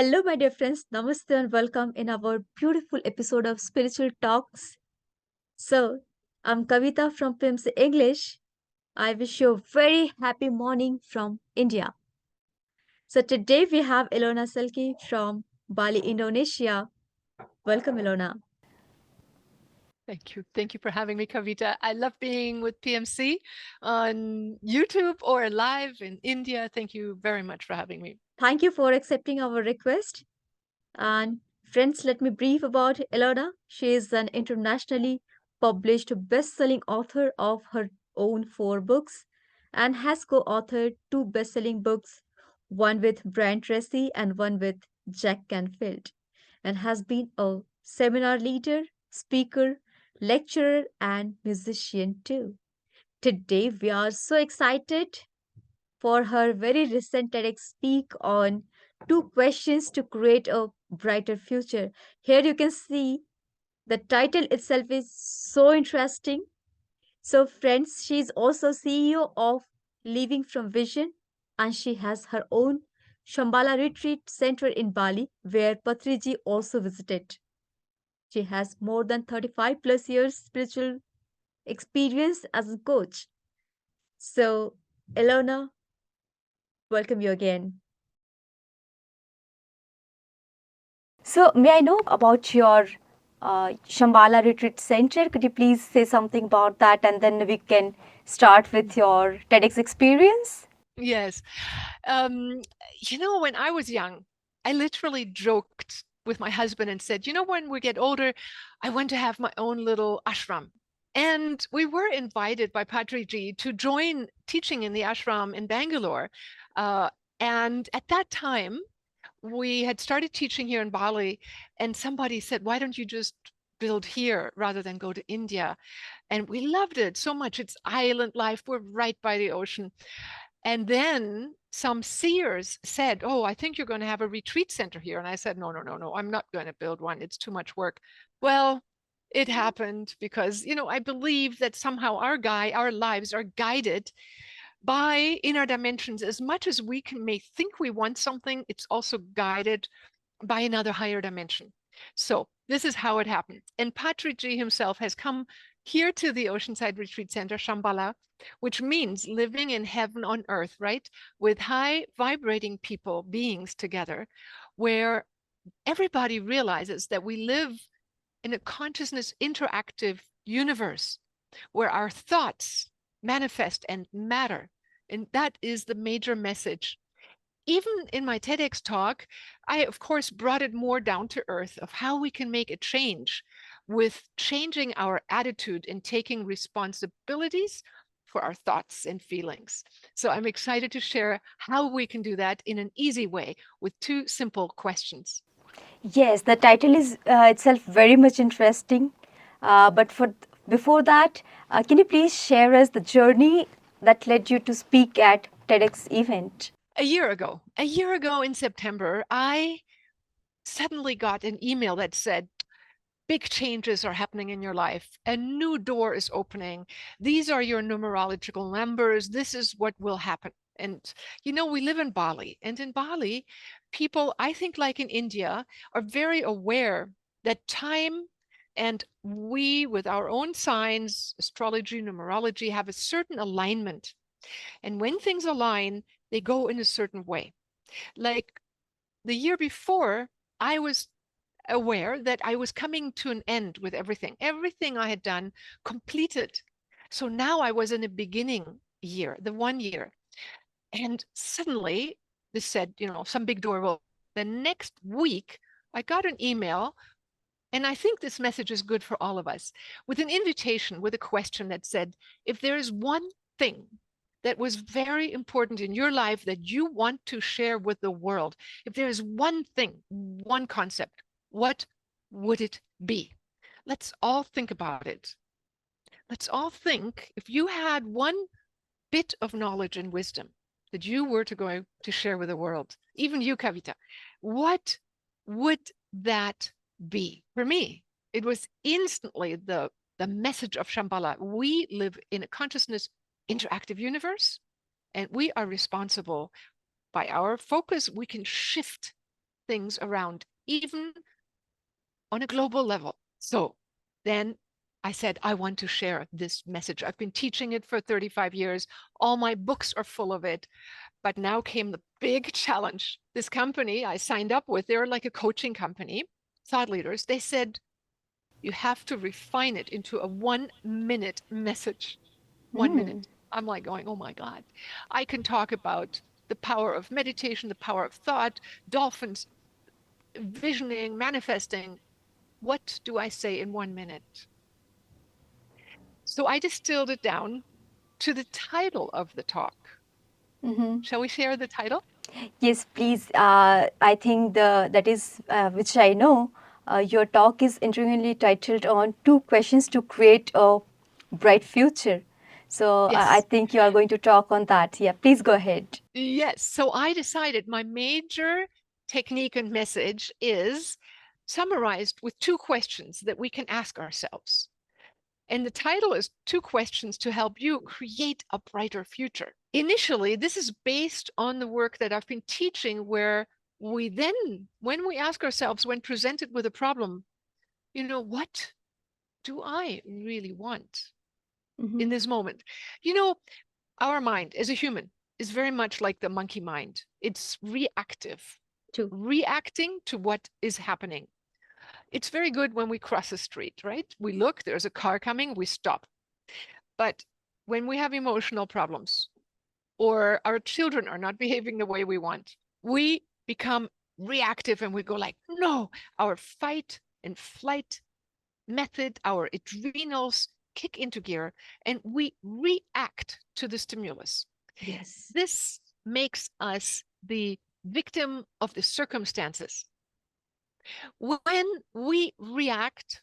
Hello, my dear friends. Namaste and welcome in our beautiful episode of Spiritual Talks. So, I'm Kavita from pmcenglish. I wish you a very happy morning from India. So, today we have Ilona Selke from Bali, Indonesia. Welcome, Ilona. Thank you. Thank you for having me, Kavita. I love being with PMC on YouTube or live in India. Thank you very much for having me. Thank you for accepting our request. And friends, let me brief about Ilona. She is an internationally published best-selling author of her own four books and has co-authored two best-selling books, one with Brian Tracy and one with Jack Canfield, and has been a seminar leader, speaker, lecturer, and musician too. Today, we are so excited for her very recent TEDx speak on two questions to create a brighter future. Here you can see the title itself is so interesting. So, friends, she is also CEO of Living from Vision, and she has her own Shambala Retreat Center in Bali, where Patriji also visited. She has more than 35 plus years spiritual experience as a coach. So, Elona, welcome you again. So, may I know about your Shambhala Retreat Center? Could you please say something about that and then we can start with your TEDx experience? Yes. Um, when I was young, I literally joked with my husband and said, when we get older, I want to have my own little ashram. And we were invited by Patriji to join teaching in the ashram in Bangalore. Uh, and at that time, we had started teaching here in Bali, and somebody said, why don't you just build here rather than go to India? And we loved it so much. It's island life. We're right by the ocean. And then some seers said, oh, I think you're going to have a retreat center here. And I said, no, no, no, no, I'm not going to build one. It's too much work. Well, it happened because, I believe that somehow our lives are guided by inner dimensions. As much as we may think we want something, it's also guided by another higher dimension. So this is how it happened. And Patriji himself has come here to the Oceanside Retreat Center, Shambhala, which means living in heaven on earth, right? With high vibrating people, beings together, where everybody realizes that we live in a consciousness interactive universe where our thoughts manifest and matter. And that is the major message. Even in my TEDx talk, I, of course, brought it more down to earth of how we can make a change with changing our attitude and taking responsibilities for our thoughts and feelings. So I'm excited to share how we can do that in an easy way with two simple questions. Yes, the title is itself very much interesting. But for before that, can you please share us the journey that led you to speak at TEDx event? A year ago in September, I suddenly got an email that said, big changes are happening in your life. A new door is opening. These are your numerological numbers. This is what will happen. And, we live in Bali. And in Bali, people, I think, like in India, are very aware that time and we, with our own signs, astrology, numerology, have a certain alignment. And when things align, they go in a certain way. Like the year before, I was aware that I was coming to an end with everything. Everything I had done completed. So now I was in a beginning year, the 1 year. And suddenly this said, some big door will. The next week, I got an email, and I think this message is good for all of us, with an invitation, with a question that said, if there is one thing that was very important in your life that you want to share with the world, if there is one thing, one concept, what would it be? Let's all think about it. Let's all think, if you had one bit of knowledge and wisdom that you were to go to share with the world, even you, Kavita, what would that be? For me, it was instantly the message of Shambhala. We live in a consciousness interactive universe, and we are responsible. By our focus, we can shift things around, even on a global level. So then I said, I want to share this message. I've been teaching it for 35 years. All my books are full of it. But now came the big challenge. This company I signed up with, they're like a coaching company, thought leaders. They said, you have to refine it into a 1 minute message. 1 minute. I'm like going, oh my God. I can talk about the power of meditation, the power of thought, dolphins, visioning, manifesting. What do I say in 1 minute? So I distilled it down to the title of the talk. Shall we share the title? Yes, please. I think that is which I know. Your talk is intriguingly titled on 2 questions to create a bright future. So I Yes. think you are going to talk on that. Yeah, please go ahead. Yes. So I decided my major technique and message is summarized with 2 questions that we can ask ourselves. And the title is 2 questions to help you create a brighter future. Initially, this is based on the work that I've been teaching, where we then, when we ask ourselves, when presented with a problem, what do I really want in this moment? Our mind as a human is very much like the monkey mind. It's reactive, True. reacting to what is happening. It's very good when we cross a street, right? We look, there's a car coming, we stop. But when we have emotional problems or our children are not behaving the way we want, we become reactive and we go like, no, our fight and flight method, our adrenals kick into gear and we react to the stimulus. Yes. This makes us the victim of the circumstances. When we react,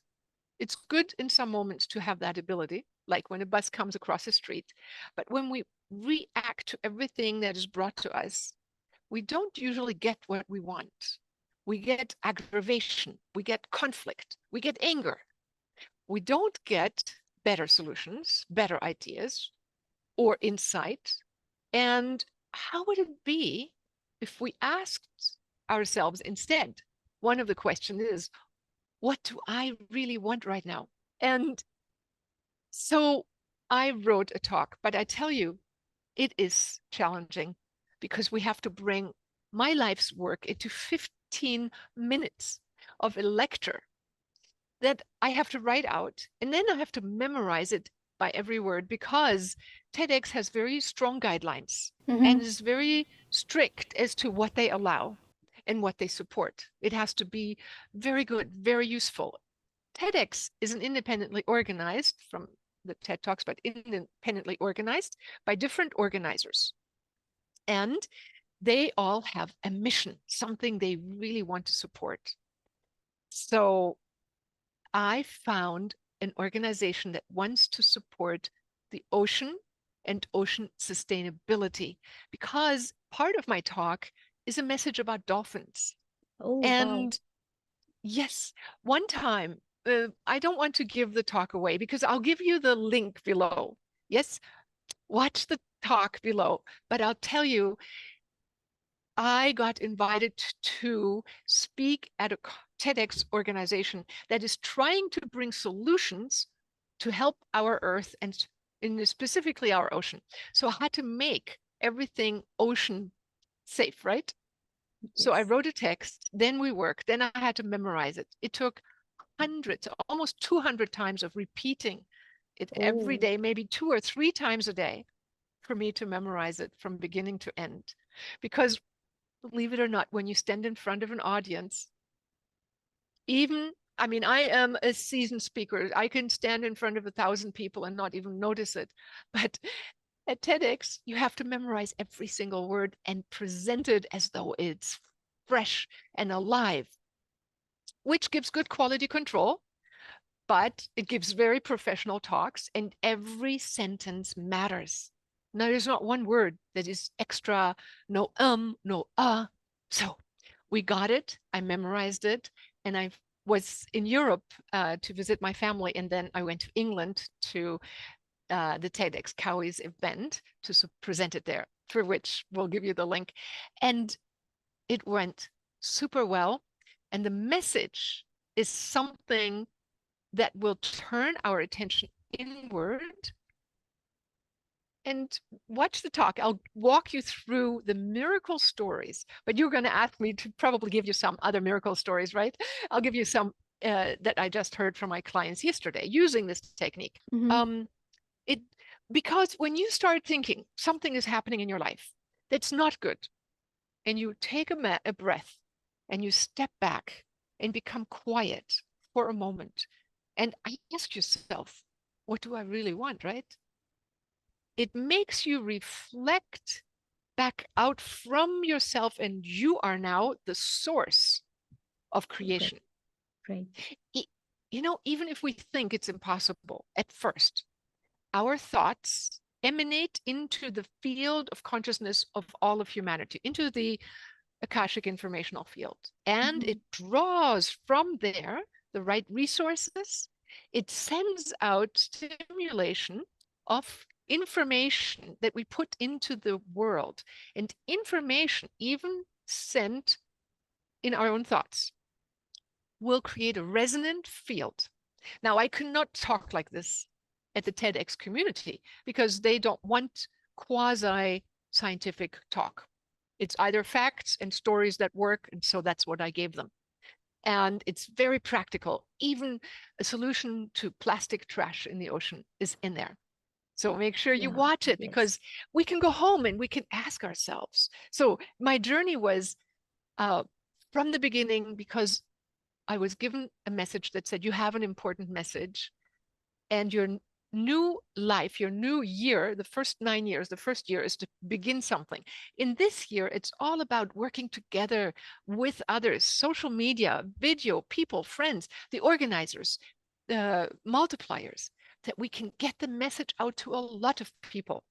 it's good in some moments to have that ability, like when a bus comes across the street. But when we react to everything that is brought to us, we don't usually get what we want. We get aggravation, we get conflict, we get anger. We don't get better solutions, better ideas, or insight. And how would it be if we asked ourselves instead? One of the questions is, what do I really want right now? And so I wrote a talk, but I tell you, it is challenging because we have to bring my life's work into 15 minutes of a lecture that I have to write out, and then I have to memorize it by every word, because TEDx has very strong guidelines and is very strict as to what they allow and what they support. It has to be very good, very useful. TEDx isn't independently organized from the TED Talks, but independently organized by different organizers. And they all have a mission, something they really want to support. So I found an organization that wants to support the ocean and ocean sustainability, because part of my talk is a message about dolphins. Oh, wow. And yes, one time, I don't want to give the talk away because I'll give you the link below. Yes, watch the talk below. But I'll tell you, I got invited to speak at a TEDx organization that is trying to bring solutions to help our Earth and specifically our ocean. So I had to make everything ocean safe, right? So I Yes. wrote a text, then we worked, then I had to memorize it. It took hundreds, almost 200 times of repeating it every Oh, day, maybe 2 or 3 times a day for me to memorize it from beginning to end. Because believe it or not, when you stand in front of an audience, I mean, I am a seasoned speaker. I can stand in front of 1,000 people and not even notice it. But at TEDx, you have to memorize every single word and present it as though it's fresh and alive, which gives good quality control, but it gives very professional talks, and every sentence matters. Now, there's not one word that is extra, no, no, So we got it. I memorized it, and I was in Europe to visit my family, and then I went to England to the TEDxCowes event to present it there, for which we'll give you the link. And it went super well. And the message is something that will turn our attention inward. And watch the talk. I'll walk you through the miracle stories, but you're going to ask me to probably give you some other miracle stories, right? I'll give you some that I just heard from my clients yesterday using this technique. Mm-hmm. It because when you start thinking something is happening in your life that's not good, and you take a breath and you step back and become quiet for a moment and ask yourself, what do I really want, right? It makes you reflect back out from yourself, and you are now the source of Great, creation. great. E- even if we think it's impossible at first, our thoughts emanate into the field of consciousness of all of humanity, into the Akashic informational field. And Mm-hmm. it draws from there the right resources. It sends out stimulation of information that we put into the world, and information, even sent in our own thoughts, will create a resonant field. Now, I cannot talk like this at the TEDx community because they don't want quasi scientific talk. It's either facts and stories that work. And so that's what I gave them. And it's very practical. Even a solution to plastic trash in the ocean is in there. So make sure you Yeah, watch it, yes. because we can go home and we can ask ourselves. So my journey was uh, from the beginning, because I was given a message that said, you have an important message, and your new life, your new year, the first 9 years, the first year is to begin something. In this year, it's all about working together with others, social media, video, people, friends, the organizers, the multipliers, that we can get the message out to a lot of people.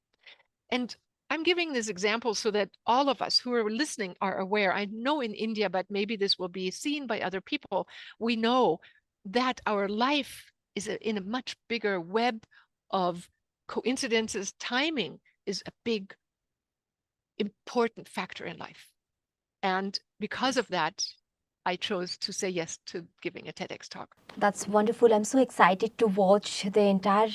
And I'm giving this example so that all of us who are listening are aware. I know in India, but maybe this will be seen by other people. We know that our life is in a much bigger web of coincidences. Timing is a big, important factor in life. And because Yes. of that, I chose to say yes to giving a TEDx talk. That's wonderful. I'm so excited to watch the entire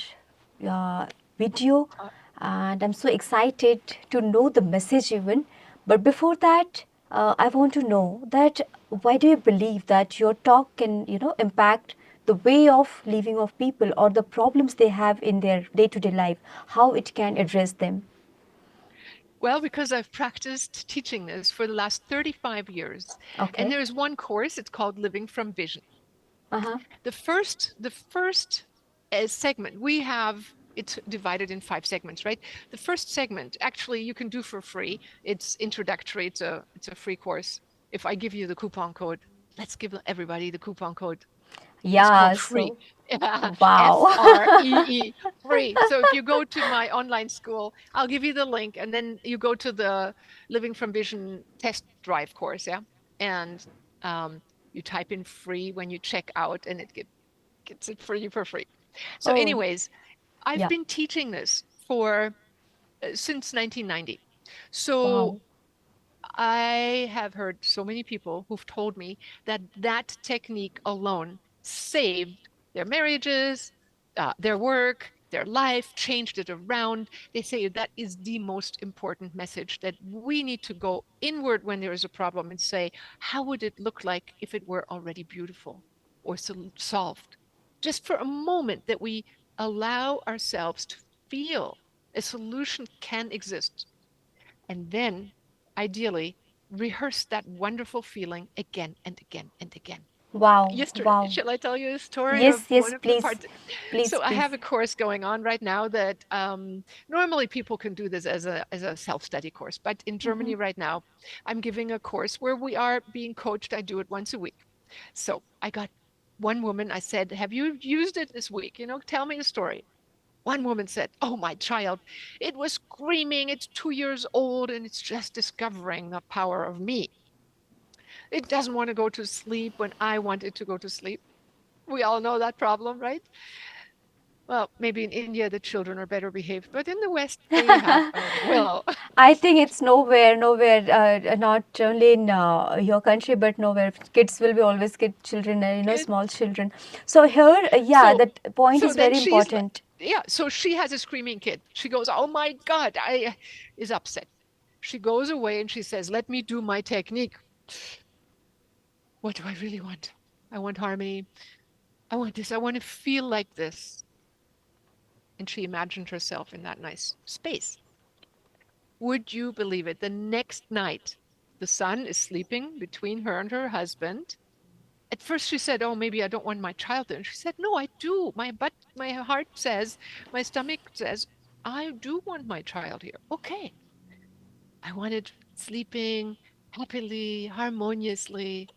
uh, video, Uh, and I'm so excited to know the message even. But before that, I want to know that why do you believe that your talk can, impact the way of living of people or the problems they have in their day-to-day life, how it can address them? Well, because I've practiced teaching this for the last 35 years. And Okay. there's one course, it's called Living from Vision. Uh-huh. The first segment we have, it's divided in 5 segments, right? The first segment, actually, you can do for free. It's introductory. It's a free course. If I give you the coupon code, let's give everybody the coupon code. It's Yeah, called free. so wow. FREE, free. So if you go to my online school, I'll give you the link, and then you go to the Living from Vision test drive course, yeah? And you type in free when you check out, and it gets it for you for free. So, Oh, anyways, I've yeah. been teaching this for since 1990. So Wow. I have heard so many people who've told me that that technique alone saved their marriages, their work, their life, changed it around. They say that is the most important message, that we need to go inward when there is a problem and say, how would it look like if it were already beautiful or solved? Just for a moment, that we allow ourselves to feel a solution can exist, and then, ideally, rehearse that wonderful feeling again and again and again. Wow. Yesterday, Wow. shall I tell you a story Yes, of yes, one of the please. parts? Please, So I please. have a course going on right now that normally people can do this as a self-study course, but in Mhm. Germany right now, I'm giving a course where we are being coached. I do it once a week. So I got one woman. I said, "Have you used it this week? Tell me a story." One woman said, "Oh, my child, it was screaming. It's 2 years old and it's just discovering the power of me. It doesn't want to go to sleep when I want it to go to sleep." We all know that problem, right? Well, maybe in India the children are better behaved, but in the West they have a will. I think it's nowhere, not only in your country, but nowhere. Kids will be always children, Good. small children. So here, yeah, So, that point so is then very she's important. yeah. So she has a screaming kid. She goes, "Oh my God!" I is upset. She goes away and she says, "Let me do my technique. What do I really want? I want harmony. I want this. I want to feel like this." And she imagined herself in that nice space. Would you believe it? The next night, the son is sleeping between her and her husband. At first she said, "Oh, maybe I don't want my child there." And she said, "No, I do. My heart says, my stomach says, I do want my child here." Okay. I wanted sleeping happily, harmoniously.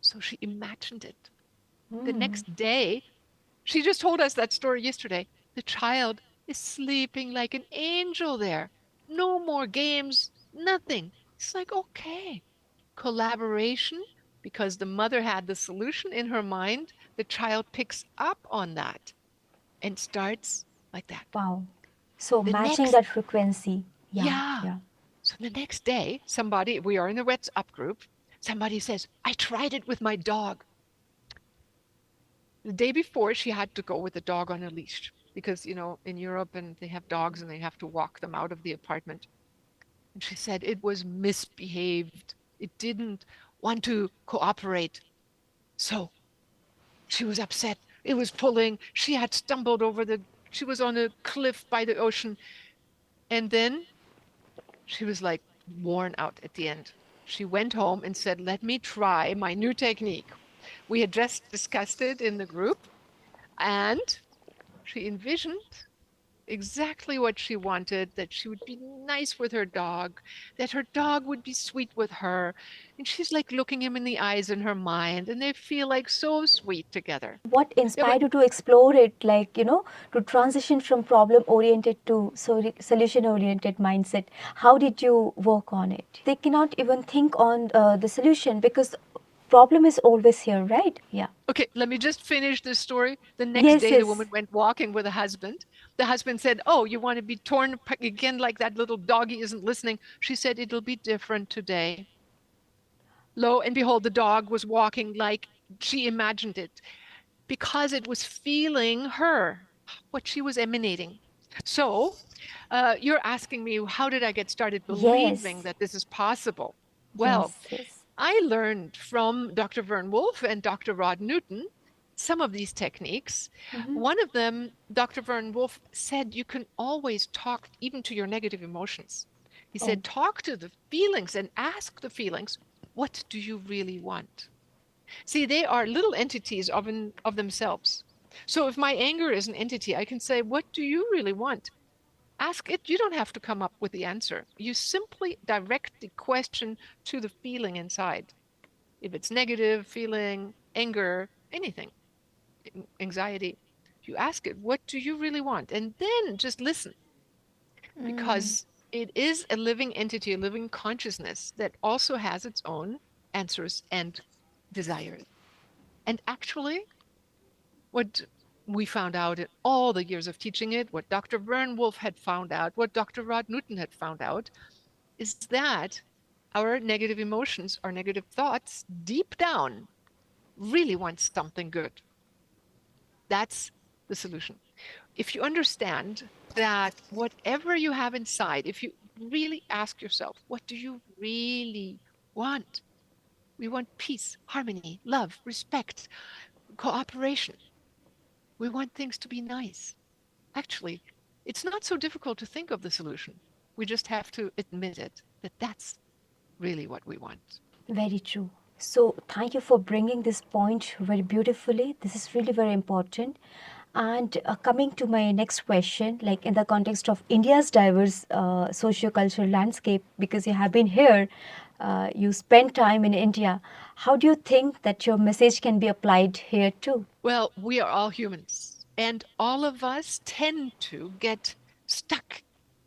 So she imagined it. The Hmm. next day, she just told us that story yesterday. The child is sleeping like an angel there. No more games, nothing. It's like, okay, collaboration, because the mother had the solution in her mind. The child picks up on that and starts like that. Wow. So The matching next, that frequency. Yeah, yeah. yeah. So the next day, somebody, we are in the WhatsApp group, somebody says, "I tried it with my dog." The day before, she had to go with the dog on a leash because, in Europe and they have dogs and they have to walk them out of the apartment. And she said it was misbehaved. It didn't want to cooperate. So she was upset. It was pulling. She had stumbled she was on a cliff by the ocean. And then she was like worn out at the end. She went home and said, "Let me try my new technique." We had just discussed it in the group, and she envisioned exactly what she wanted, that she would be nice with her dog, that her dog would be sweet with her. And she's like looking him in the eyes in her mind, and they feel like so sweet together. What Yeah, but inspired you to explore it, like, to transition from problem oriented to solution oriented mindset? How did you work on it? They cannot even think on the solution because problem is always here, right? Yeah. okay, let me just finish this story. The next Yes, day, the yes. woman went walking with a husband. The husband said, "Oh, you want to be torn again like that little doggy isn't listening?" She said, "It'll be different today." Lo and behold, the dog was walking like she imagined it because it was feeling her, what she was emanating. So, you're asking me, how did I get started believing Yes. that this is possible? Well, Yes, yes. I learned from Dr. Vern Wolf and Dr. Rod Newton some of these techniques. Hmm. One of them, Dr. Vern Wolf said, you can always talk even to your negative emotions. He Oh, said, talk to the feelings and ask the feelings, what do you really want? See, they are little entities of themselves. So if my anger is an entity, I can say, what do you really want? Ask it. You don't have to come up with the answer. You simply direct the question to the feeling inside. If it's negative, feeling, anger, anything, anxiety, you ask it, what do you really want? And then just listen, mm, because it is a living entity, a living consciousness that also has its own answers and desires. And actually, what we found out in all the years of teaching it, what Dr. Vern Wolf had found out, what Dr. Rod Newton had found out, is that our negative emotions, our negative thoughts, deep down, really want something good. That's the solution. If you understand that whatever you have inside, if you really ask yourself, what do you really want? We want peace, harmony, love, respect, cooperation. We want things to be nice. Actually, it's not so difficult to think of the solution. We just have to admit it, that that's really what we want. very true. So, thank you for bringing this point very beautifully. This is really very important. And coming to my next question, like in the context of India's diverse socio-cultural landscape, because you have been here, you spent time in India, how do you think that your message can be applied here too? Well, we are all humans, and all of us tend to get stuck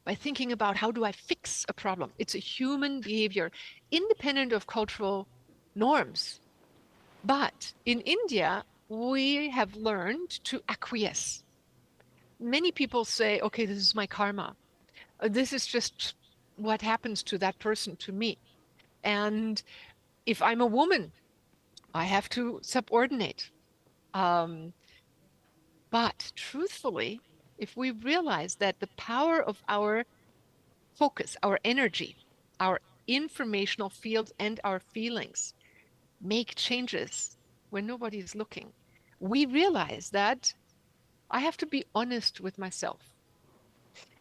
by thinking about how do I fix a problem. It's a human behavior, independent of cultural norms. But in India, we have learned to acquiesce. many people say, okay, this is my karma. This is just what happens to that person to me. And if I'm a woman, I have to subordinate. Um, but truthfully, if we realize that the power of our focus, our energy, our informational fields, and our feelings make changes when nobody is looking, we realize that I have to be honest with myself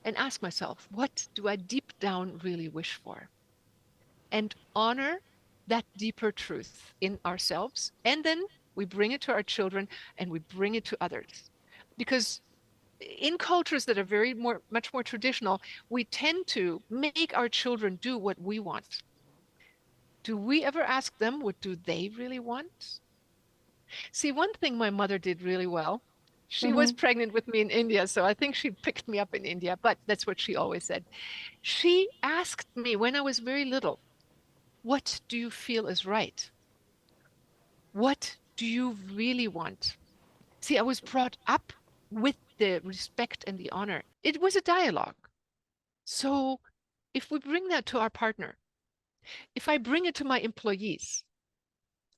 and ask myself, what do I deep down really wish for? And honor that deeper truth in ourselves. And then we bring it to our children and we bring it to others. Because in cultures that are much more traditional, we tend to make our children do what we want. Do we ever ask them what do they really want? See, one thing my mother did really well, she was Mm-hmm. pregnant with me in India, so I think she picked me up in India, but that's what she always said. She asked me when I was very little, what do you feel is right? What do you really want? See, I was brought up with the respect and the honor. It was a dialogue. So if we bring that to our partner, if I bring it to my employees,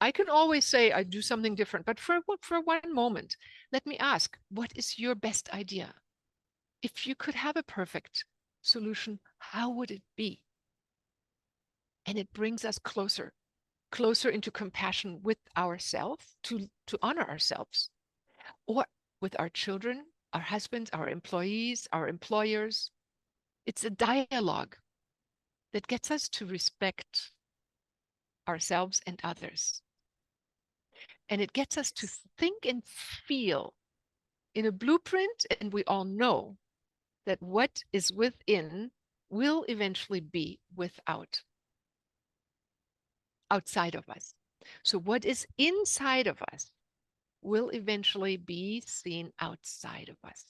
I can always say I do something different, but for one moment, let me ask, what is your best idea? If you could have a perfect solution, how would it be? And it brings us closer, closer into compassion with ourselves to honor ourselves, or with our children, our husbands, our employees, our employers. It's a dialogue that gets us to respect ourselves and others. And it gets us to think and feel in a blueprint, and we all know that what is within will eventually be outside of us. So what is inside of us will eventually be seen outside of us.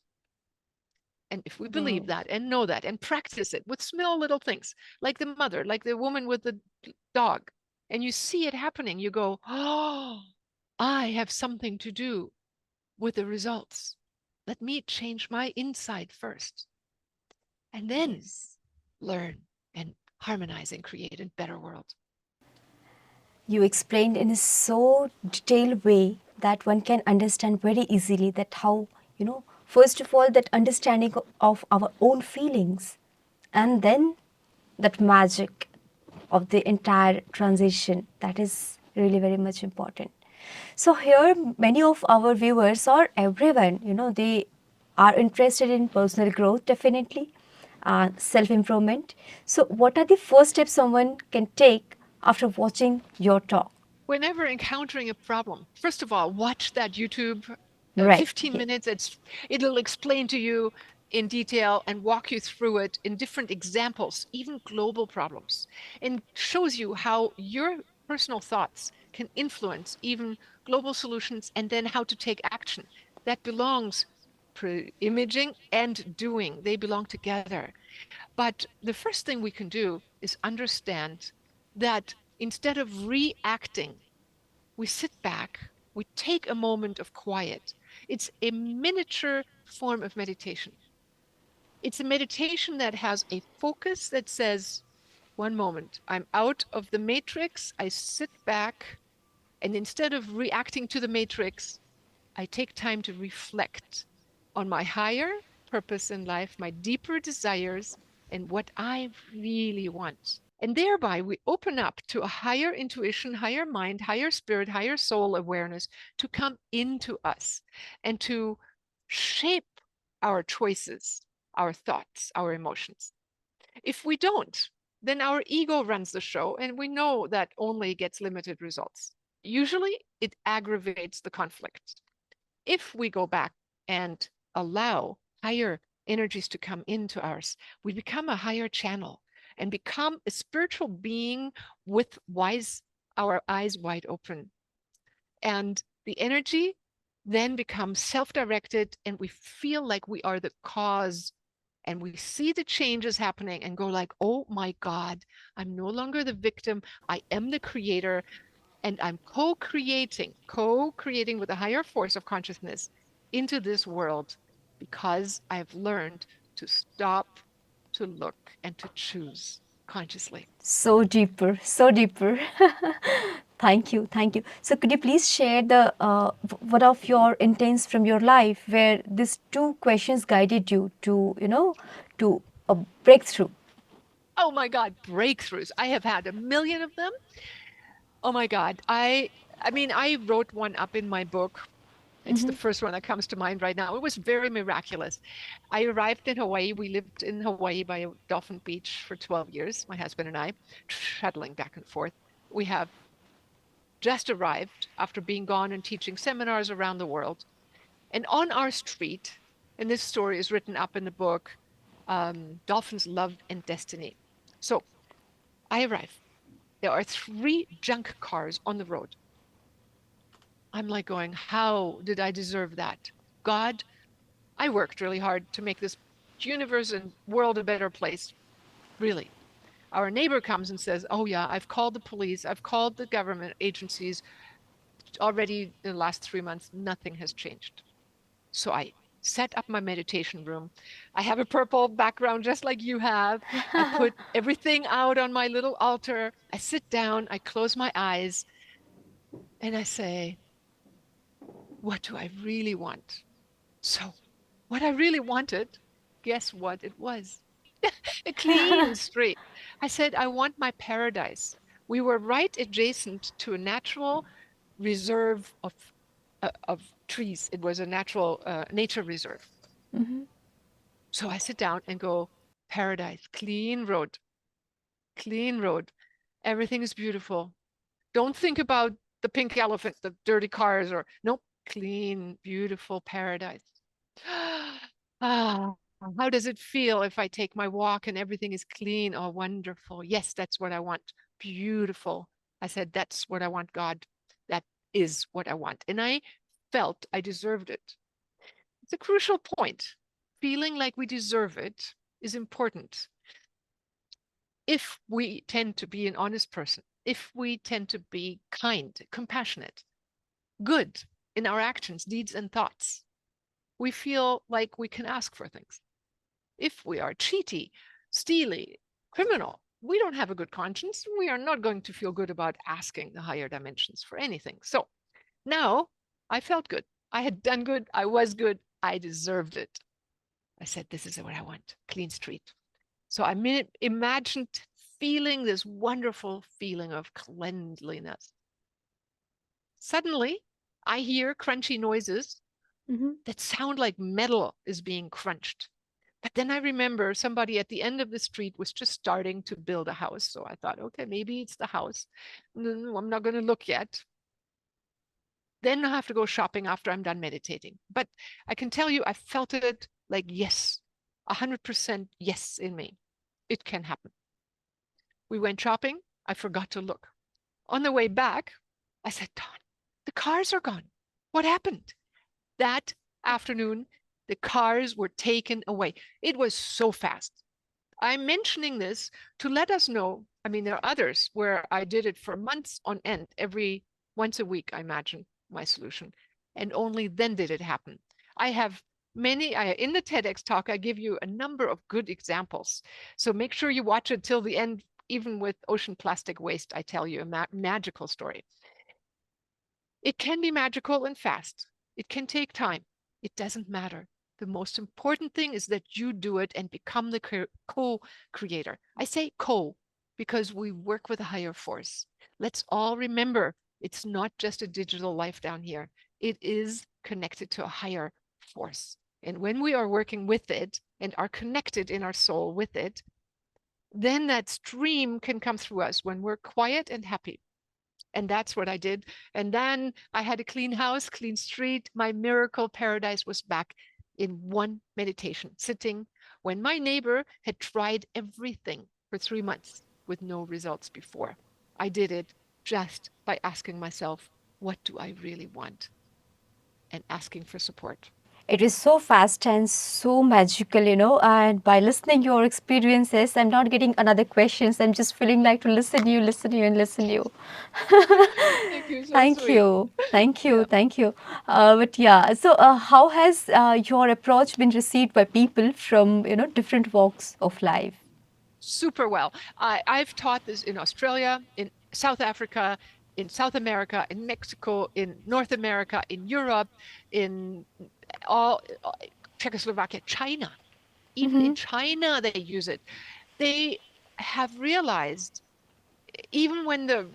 And if we believe Wow. that and know that and practice it with small little things, like the mother, like the woman with the dog, and you see it happening, you go, oh, I have something to do with the results. Let me change my inside first, and then Yes. learn and harmonize and create a better world. You explained in a so detailed way that one can understand very easily that how, first of all, that understanding of our own feelings, and then that magic of the entire transition, that is really very much important. So here many of our viewers or everyone, they are interested in personal growth, definitely, self improvement. So what are the first steps someone can take after watching your talk? Whenever encountering a problem, first of all, watch that YouTube Right. 15 Yes. minutes. It'll explain to you in detail and walk you through it in different examples, even global problems, and shows you how your personal thoughts can influence even global solutions and then how to take action. That belongs imaging and doing. They belong together. But the first thing we can do is understand that instead of reacting, we sit back, we take a moment of quiet. It's a miniature form of meditation. It's a meditation that has a focus that says, one moment, I'm out of the matrix. I sit back, and instead of reacting to the matrix, I take time to reflect on my higher purpose in life, my deeper desires, and what I really want. And thereby we open up to a higher intuition, higher mind, higher spirit, higher soul awareness to come into us and to shape our choices, our thoughts, our emotions. If we don't, then our ego runs the show and we know that only gets limited results. Usually it aggravates the conflict. If we go back and allow higher energies to come into ours, we become a higher channel and become a spiritual being with our eyes wide open. And the energy then becomes self-directed, and we feel like we are the cause, and we see the changes happening and go like, oh my God, I'm no longer the victim. I am the creator, and I'm co-creating with a higher force of consciousness into this world because I've learned to stop, to look, and to choose consciously. So deeper, so deeper. Thank you, thank you. So could you please share the what of your intents from your life where these two questions guided you to, to a breakthrough? Oh my God, breakthroughs. I have had a million of them. Oh my God. I mean, I wrote one up in my book. It's the Mm-hmm. first one that comes to mind right now. It was very miraculous. I arrived in Hawaii. We lived in Hawaii by Dolphin Beach for 12 years, my husband and I, shuttling back and forth. We have just arrived after being gone and teaching seminars around the world. And on our street, and this story is written up in the book, Dolphins, Love, and Destiny. So I arrive. There are three junk cars on the road. I'm like going, how did I deserve that? God, I worked really hard to make this universe and world a better place. Really. Our neighbor comes and says, oh, yeah, I've called the police, I've called the government agencies already in the last 3 months. Nothing has changed. So I set up my meditation room. I have a purple background just like you have. I put everything out on my little altar. I sit down, I close my eyes, and I say, what do I really want? So, what I really wanted, guess what it was? A clean street. I said, I want my paradise. We were right adjacent to a natural reserve of trees. It was a natural nature reserve. Mm-hmm. So I sit down and go, paradise, clean road. Everything is beautiful. Don't think about the pink elephant, the dirty cars, or nope, clean, beautiful paradise. Ah, how does it feel if I take my walk and everything is clean? Oh, wonderful. Yes, that's what I want. Beautiful. I said, that's what I want, God. That is what I want. And I felt I deserved it. It's a crucial point. Feeling like we deserve it is important. If we tend to be an honest person, if we tend to be kind, compassionate, good in our actions, deeds, and thoughts, we feel like we can ask for things. If we are cheaty, steely, criminal, we don't have a good conscience. We are not going to feel good about asking the higher dimensions for anything. So now I felt good. I had done good. I was good. I deserved it. I said, this is what I want, clean street. So I imagined feeling this wonderful feeling of cleanliness. Suddenly, I hear crunchy noises Mm-hmm. that sound like metal is being crunched. But then I remember somebody at the end of the street was just starting to build a house. So I thought, okay, maybe it's the house. No, I'm not going to look yet. Then I have to go shopping after I'm done meditating. But I can tell you, I felt it like yes, 100% yes in me. It can happen. We went shopping. I forgot to look. On the way back, I said, Don, the cars are gone. What happened? That afternoon, the cars were taken away. It was so fast. I'm mentioning this to let us know. I mean, there are others where I did it for months on end, every once a week, I imagine my solution. And only then did it happen. I have many, in the TEDx talk, I give you a number of good examples. So make sure you watch it till the end, even with ocean plastic waste, I tell you a magical story. It can be magical and fast. It can take time. It doesn't matter. The most important thing is that you do it and become the co-creator. I say co because we work with a higher force. Let's all remember it's not just a digital life down here. It is connected to a higher force. And when we are working with it and are connected in our soul with it, then that stream can come through us when we're quiet and happy. And that's what I did. And then I had a clean house, clean street. My miracle paradise was back in one meditation, sitting when my neighbor had tried everything for 3 months with no results before. I did it just by asking myself, what do I really want? And asking for support. It is so fast and so magical, and by listening your experiences, I'm not getting another questions. I'm just feeling like to listen you, and listen you. Thank you, so Thank sweet. you. Thank you. Yeah. Thank you. But yeah, so how has your approach been received by people from, different walks of life? Super well. I've taught this in Australia, in South Africa, in South America, in Mexico, in North America, in Europe, in all Czechoslovakia, China. Even in Mm-hmm. China, they use it. They have realized, even when the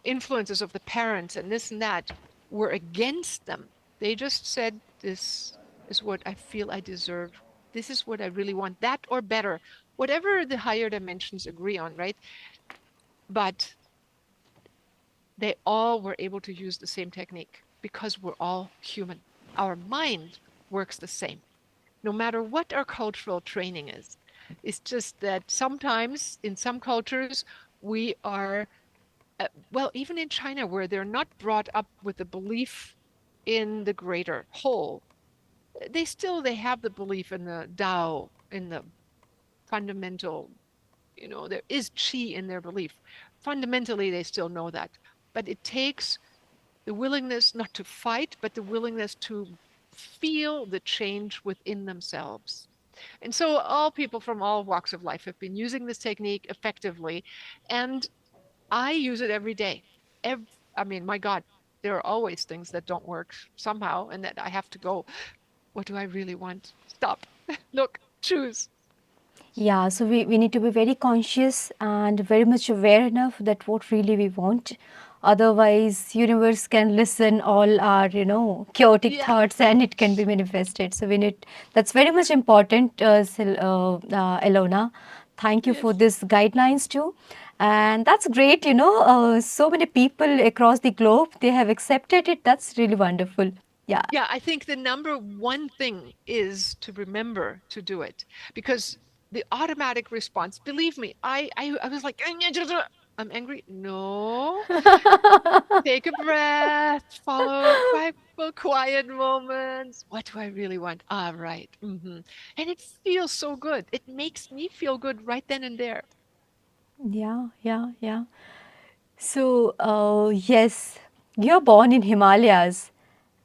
influences of the parents and this and that were against them, they just said, "This is what I feel I deserve. This is what I really want. That or better, whatever the higher dimensions agree on, right?" But they all were able to use the same technique because we're all human. Our mind works the same, no matter what our cultural training is. It's just that sometimes in some cultures, we are, well, even in China, where they're not brought up with the belief in the greater whole, they have the belief in the Tao, in the fundamental, there is chi in their belief. Fundamentally, they still know that. But it takes the willingness not to fight, but the willingness to feel the change within themselves. And so all people from all walks of life have been using this technique effectively. And I use it every day. Every, I mean, my God, there are always things that don't work somehow and that I have to go, what do I really want? Stop, look, choose. Yeah, so we need to be very conscious and very much aware enough that what really we want. Otherwise, universe can listen all our, chaotic Yeah. thoughts and it can be manifested. So we need, that's very much important, Ilona. Thank you for Yes. this guidelines too. And that's great, so many people across the globe, they have accepted it. That's really wonderful. Yeah. Yeah, I think the number one thing is to remember to do it because the automatic response, believe me, I was like, I'm angry. No, take a breath, follow five quiet moments. What do I really want? Ah, right. And it feels so good. It makes me feel good right then and there. Yeah, yeah, yeah. So, yes, you're born in Himalayas,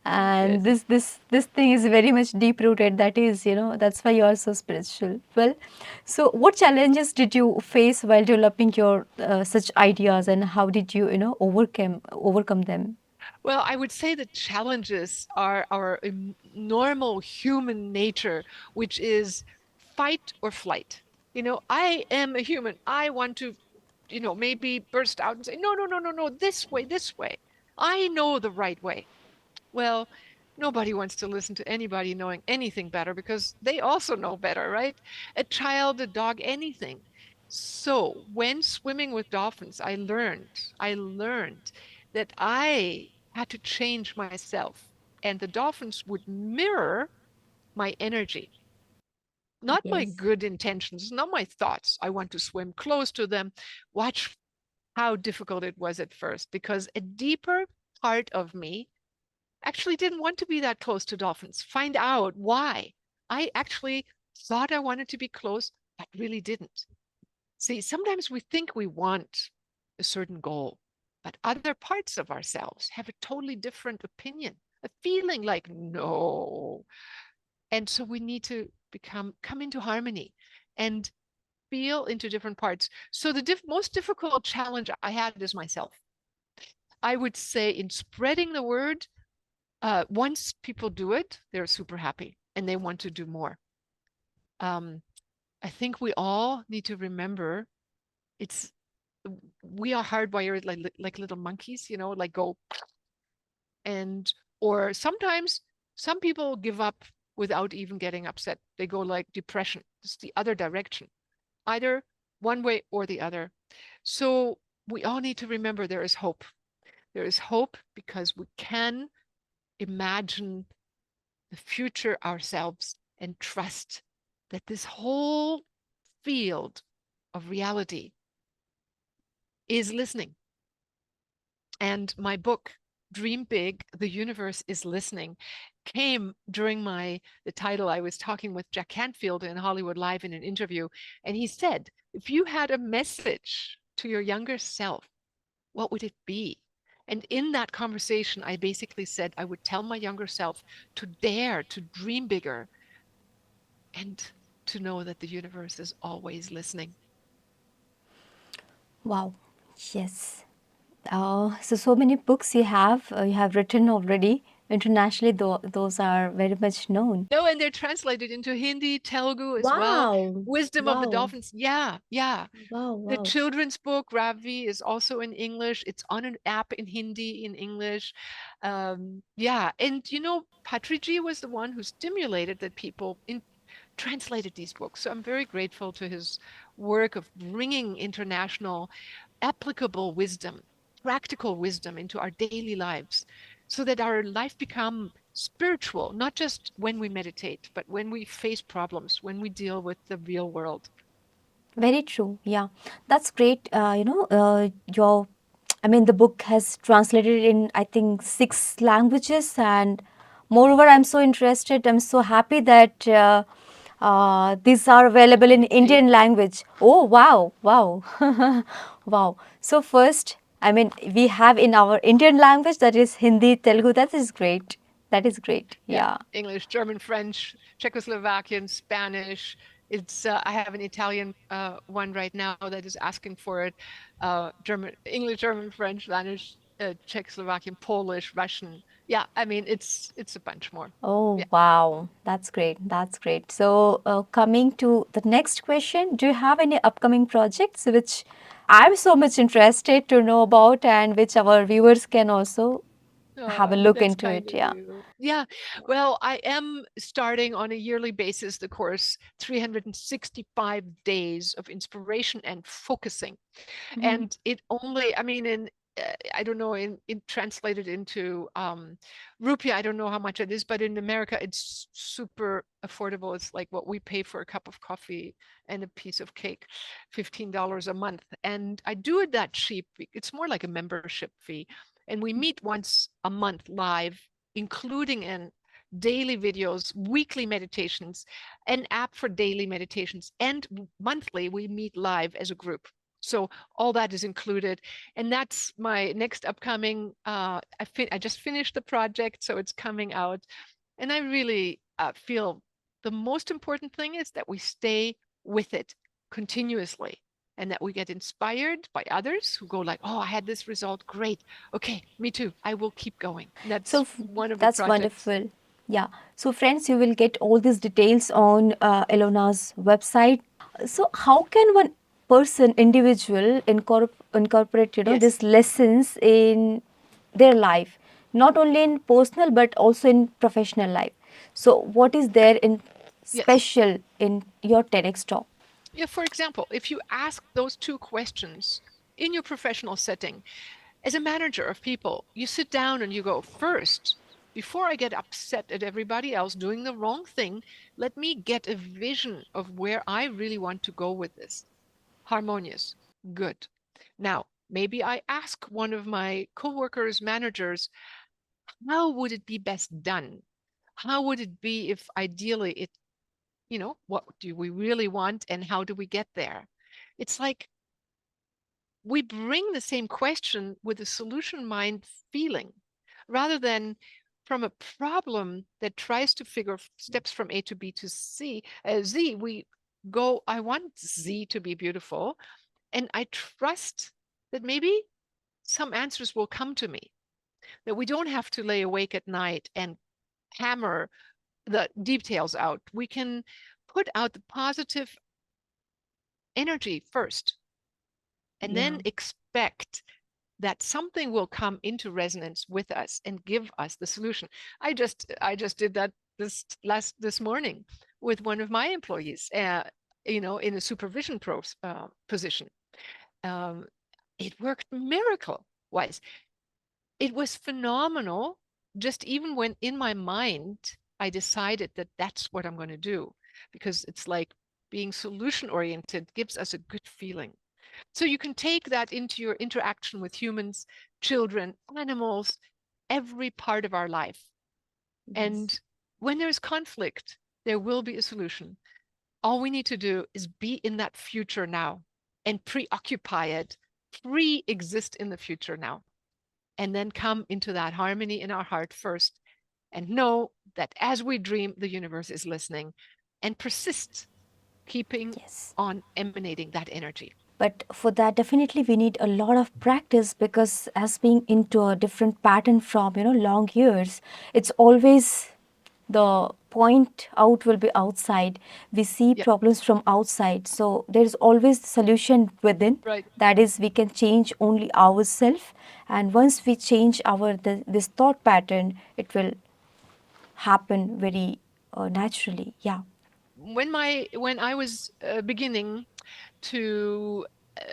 and Yes. this thing is very much deep rooted. That is, that's why you are so spiritual. Well, so what challenges did you face while developing your such ideas, and how did you, overcome them? Well, I would say the challenges are our normal human nature, which is fight or flight. I am a human. I want to, maybe burst out and say, no, no, no, no, no, this way, this way. I know the right way. Well, nobody wants to listen to anybody knowing anything better because they also know better, right? A child, a dog, anything. So when swimming with dolphins, I learned that I had to change myself and the dolphins would mirror my energy, not my Yes. good intentions, not my thoughts. I want to swim close to them. Watch how difficult it was at first because a deeper part of me actually didn't want to be that close to dolphins. Find out why. I actually thought I wanted to be close, but really didn't. See, sometimes we think we want a certain goal, but other parts of ourselves have a totally different opinion, a feeling like no. And so we need to come into harmony and feel into different parts. So the most difficult challenge I had is myself. I would say in spreading the word, once people do it, they're super happy and they want to do more. Um, I think we all need to remember it's we are hardwired like little monkeys, like go and or sometimes some people give up without even getting upset. They go like depression. It's the other direction, either one way or the other. So we all need to remember there is hope. There is hope because we can imagine the future ourselves and trust that this whole field of reality is listening. And my book, dream big, the universe is listening, came during the title. I was talking with Jack Canfield in Hollywood Live in an interview, and he said, if you had a message to your younger self, what would it be? And in that conversation, I basically said I would tell my younger self to dare to dream bigger and to know that the universe is always listening. Wow. Yes. So many books you have written already internationally. Those are very much known. No, and they're translated into Hindi, Telugu as well. Wow. Wisdom of the Wow. Dolphins. Yeah, yeah. Wow. The Wow. children's book, Ravi, is also in English. It's on an app in Hindi, in English. Yeah. And, Patriji was the one who stimulated that people translated these books. So I'm very grateful to his work of bringing international applicable wisdom, practical wisdom into our daily lives so that our life become spiritual, not just when we meditate, but when we face problems, when we deal with the real world. Very true. Yeah, that's great. I mean, the book has translated in, I think, 6 languages, and moreover, I'm so interested. I'm so happy that these are available in Eight. Indian language. Oh, wow, wow, wow. So first, I mean, we have in our Indian language, that is Hindi, Telugu. That is great. That is great. Yeah, Yeah. English, German, French, Czechoslovakian, Spanish. It's I have an Italian one right now that is asking for it. German, English, German, French, Spanish, Czechoslovakian, Polish, Russian. Yeah, I mean it's a bunch more. Oh, Yeah. wow. That's great. That's great. So, coming to the next question, do you have any upcoming projects which I'm so much interested to know about and which our viewers can also have a Oh, look that's into kind it? of Yeah. you. Yeah. Well, I am starting on a yearly basis the course 365 days of inspiration and focusing. Mhm. And it only, I mean, I don't know, in translated into rupee, I don't know how much it is, but in America, it's super affordable. It's like what we pay for a cup of coffee and a piece of cake, $15 a month. And I do it that cheap. It's more like a membership fee. And we meet once a month live, including in daily videos, weekly meditations, an app for daily meditations, and monthly we meet live as a group. So all that is included, and that's my next upcoming. I just finished the project, so it's coming out, and I really feel the most important thing is that we stay with it continuously, and that we get inspired by others who go like, "Oh, I had this result, great. Okay, me too. I will keep going." And So, that's one of the that's projects. wonderful. Yeah. So, friends, you will get all these details on Elona's website. So, how can one person, individual, incorporate, Yes, these lessons in their life, not only in personal but also in professional life? So, what is there in yes. special in your TEDx talk? Yeah, for example, if you ask those two questions in your professional setting, as a manager of people, you sit down and you go, first, before I get upset at everybody else doing the wrong thing, let me get a vision of where I really want to go with this. Harmonious. Good. Now, maybe I ask one of my coworkers, managers, how would it be best done? How would it be if ideally what do we really want and how do we get there? It's like we bring the same question with a solution mind feeling rather than from a problem that tries to figure steps from A to B to Z. We go, I want Z to be beautiful. And I trust that maybe some answers will come to me, that we don't have to lay awake at night and hammer the details out. We can put out the positive energy first and Yeah. then expect that something will come into resonance with us and give us the solution. I just did that this morning with one of my employees, in a supervision position. Um, it worked miracle wise. It was phenomenal. Just even when in my mind I decided that that's what I'm going to do, because it's like being solution oriented gives us a good feeling. So you can take that into your interaction with humans, children, animals. every part of our life. And Yes. when there's conflict, there will be a solution. All we need to do is be in that future now and preoccupy it, pre-exist in the future now, and then come into that harmony in our heart first and know that as we dream, the universe is listening and persist, keeping Yes. on emanating that energy. But for that, definitely we need a lot of practice, because as being into a different pattern from, long years, it's always the point out will be outside. We see Yeah, problems from outside. So there is always the solution within. right. That is, we can change only ourselves. And once we change this thought pattern, it will happen very naturally. Yeah. When I was beginning to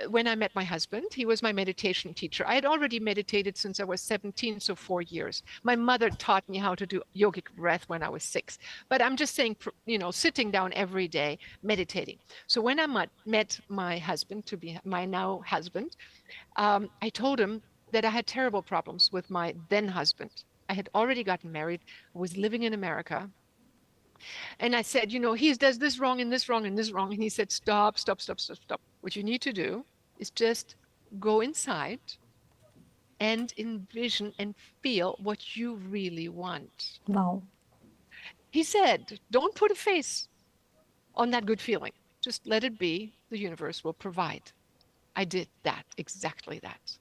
when I met my husband, he was my meditation teacher. I had already meditated since I was 17, so 4 years. My mother taught me how to do yogic breath when I was 6. But I'm just saying, sitting down every day, meditating. So when I met my husband, to be my now husband, I told him that I had terrible problems with my then husband. I had already gotten married, was living in America, and I said, he does this wrong and this wrong and this wrong. And he said, stop, stop, stop, stop, stop. What you need to do is just go inside and envision and feel what you really want. Wow. He said, don't put a face on that good feeling. Just let it be. The universe will provide. I did that, exactly that.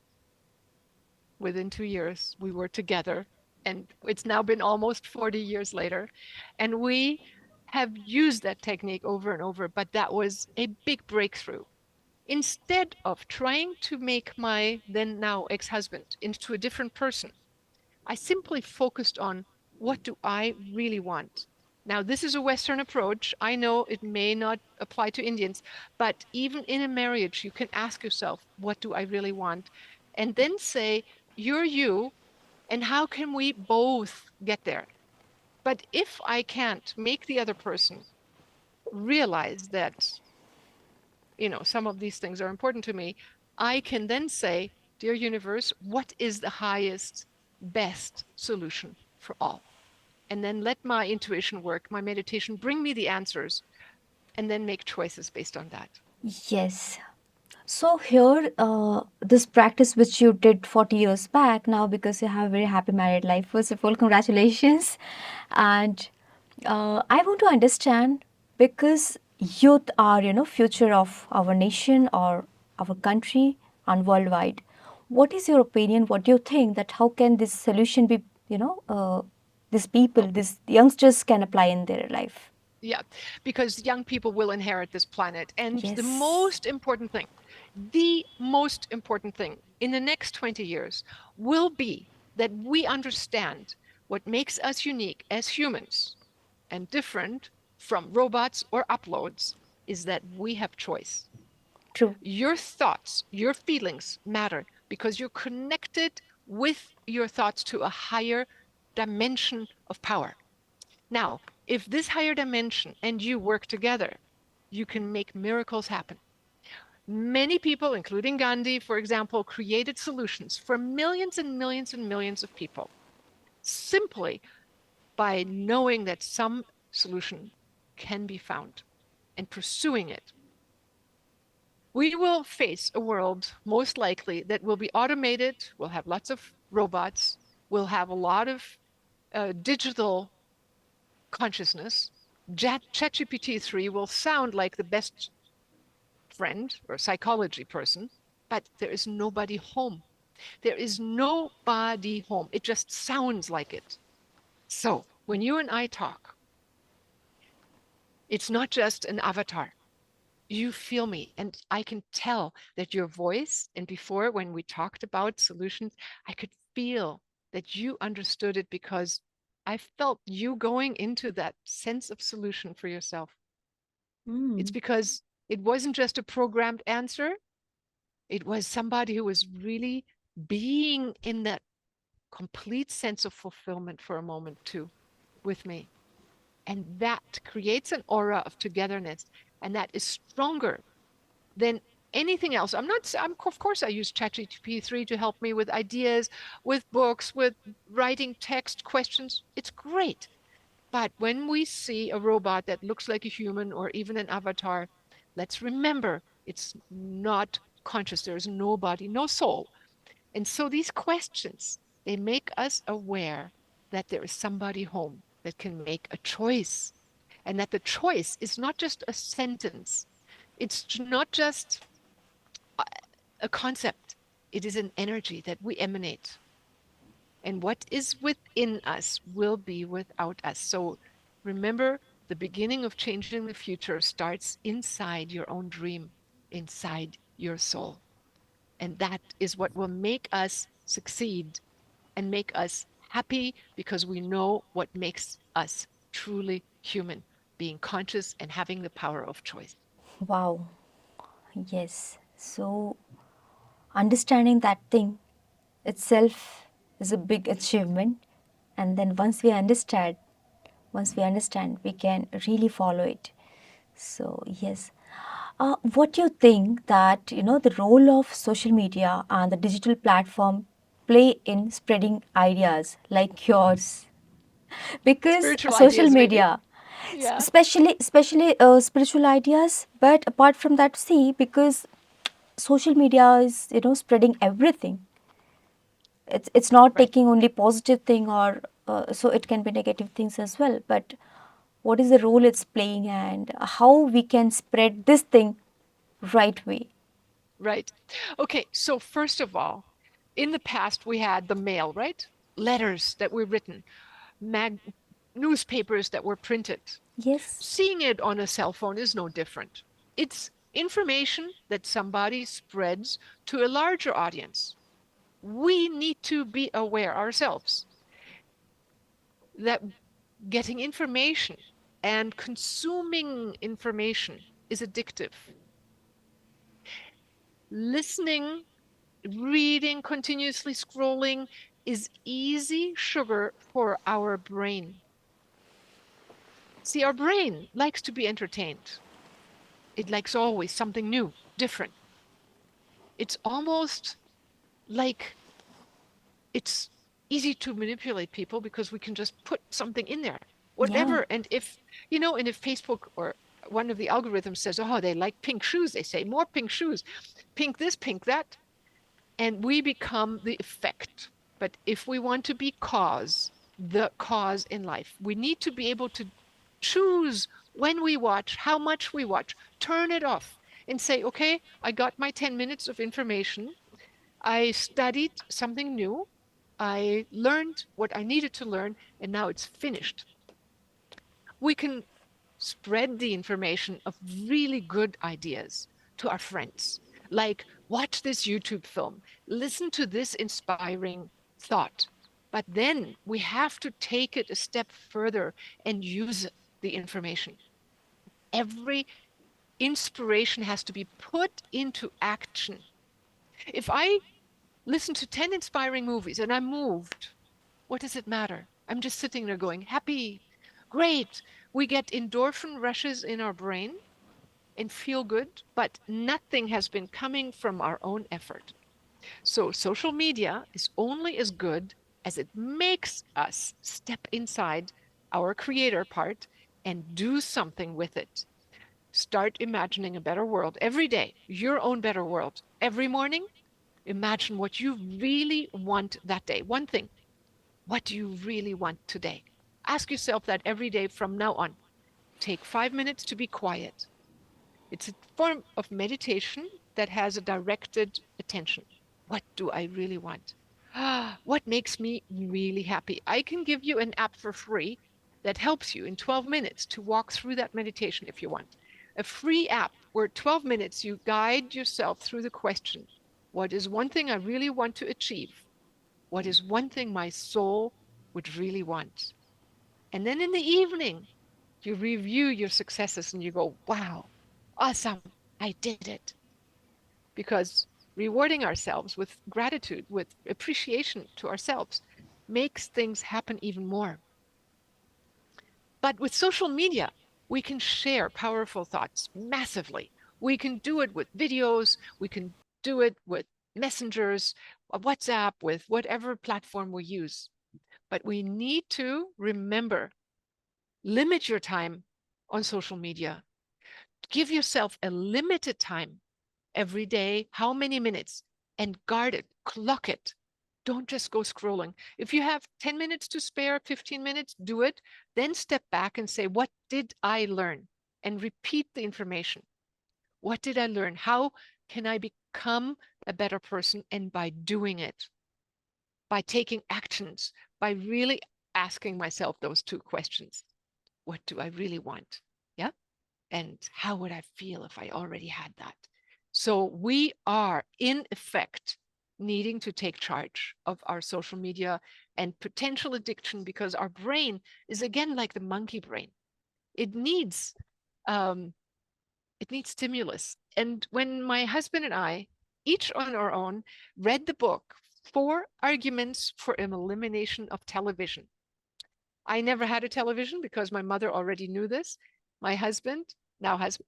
Within 2 years, we were together, and it's now been almost 40 years later. And we have used that technique over and over, but that was a big breakthrough. Instead of trying to make my then now ex-husband into a different person, I simply focused on, what do I really want? Now, this is a Western approach. I know it may not apply to Indians, but even in a marriage, you can ask yourself, what do I really want? And then say, you're you, and how can we both get there? But if I can't make the other person realize that, some of these things are important to me, I can then say, dear universe, what is the highest, best solution for all? And then let my intuition work, my meditation bring me the answers, and then make choices based on that. Yes. So here, this practice which you did 40 years back now, because you have a very happy married life. First of all, congratulations. And I want to understand, because youth are, future of our nation or our country and worldwide. What is your opinion? What do you think that how can this solution be, these people, Oh, these youngsters can apply in their life? yeah, because young people will inherit this planet. And Yes. the most important thing in the next 20 years will be that we understand what makes us unique as humans and different from robots or uploads is that we have choice. True. Your thoughts, your feelings matter because you're connected with your thoughts to a higher dimension of power. Now, if this higher dimension and you work together, you can make miracles happen. Many people, including Gandhi, for example, created solutions for millions and millions and millions of people simply by knowing that some solution can be found and pursuing it. We will face a world most likely that will be automated, will have lots of robots, will have a lot of digital consciousness. ChatGPT 3 will sound like the best friend or psychology person, but there is nobody home. There is nobody home. It just sounds like it. So when you and I talk, it's not just an avatar. You feel me, and I can tell that your voice, and before when we talked about solutions, I could feel that you understood it because I felt you going into that sense of solution for yourself. It's Mm. because it wasn't just a programmed answer. It was somebody who was really being in that complete sense of fulfillment for a moment too with me. And that creates an aura of togetherness. And that is stronger than anything else. Of course, I use ChatGPT 3 to help me with ideas, with books, with writing text questions. It's great. But when we see a robot that looks like a human or even an avatar, let's remember it's not conscious. There's no body, no soul. And so these questions, they make us aware that there is somebody home that can make a choice, and that the choice is not just a sentence. It's not just a concept. It is an energy that we emanate. And what is within us will be without us. So remember, the beginning of changing the future starts inside your own dream, inside your soul. And that is what will make us succeed and make us happy, because we know what makes us truly human, being conscious and having the power of choice. Wow. Yes. So understanding that thing itself is a big achievement. And then once we understand, we can really follow it. So yes. What do you think that the role of social media and the digital platform play in spreading ideas like yours? Because Spiritual social ideas, maybe? media, Yeah. especially spiritual ideas, but apart from that, see, because social media is spreading everything. It's not Right. taking only positive thing, or so it can be negative things as well. But what is the role it's playing, and how we can spread this thing right way? Right. Okay. So, first of all, in the past, we had the mail, right? Letters that were written, mag newspapers that were printed. Yes. Seeing it on a cell phone is no different. It's information that somebody spreads to a larger audience. We need to be aware ourselves that getting information and consuming information is addictive. Listening, reading, continuously scrolling is easy sugar for our brain. See, our brain likes to be entertained. It likes always something new, different. It's almost like it's easy to manipulate people because we can just put something in there, Yeah. whatever. And if Facebook or one of the algorithms says, oh, they like pink shoes, they say more pink shoes, pink this, pink that, and we become the effect. But if we want to be the cause in life, we need to be able to choose when we watch, how much we watch, turn it off and say, okay, I got my 10 minutes of information. I studied something new. I learned what I needed to learn, and now it's finished. We can spread the information of really good ideas to our friends, like watch this YouTube film, listen to this inspiring thought. But then we have to take it a step further and use the information. Every inspiration has to be put into action. If I listen to 10 inspiring movies and I'm moved, what does it matter? I'm just sitting there going, happy, great. We get endorphin rushes in our brain and feel good, but nothing has been coming from our own effort. So social media is only as good as it makes us step inside our creator part and do something with it. Start imagining a better world every day, your own better world. Every morning, imagine what you really want that day. One thing. What do you really want today? Ask yourself that every day from now on. Take 5 minutes to be quiet. It's a form of meditation that has a directed attention. What do I really want? What makes me really happy? I can give you an app for free that helps you in 12 minutes to walk through that meditation if you want. A free app where 12 minutes you guide yourself through the question, what is one thing I really want to achieve? What is one thing my soul would really want? And then in the evening, you review your successes and you go, wow, awesome, I did it. Because rewarding ourselves with gratitude, with appreciation to ourselves, makes things happen even more. But with social media, we can share powerful thoughts massively. We can do it with videos. We can do it with messengers, WhatsApp, with whatever platform we use. But we need to remember, limit your time on social media. Give yourself a limited time every day. How many minutes? And guard it, clock it. Don't just go scrolling. If you have 10 minutes to spare, 15 minutes, do it. Then step back and say, what did I learn? And repeat the information. What did I learn? How can I become a better person? And by doing it, by taking actions, by really asking myself those two questions. What do I really want? Yeah. And how would I feel if I already had that? So we are, in effect, needing to take charge of our social media and potential addiction, because our brain is, again, like the monkey brain. It needs um, stimulus. And when my husband and I, each on our own, read the book, Four Arguments for an Elimination of Television. I never had a television because my mother already knew this. My husband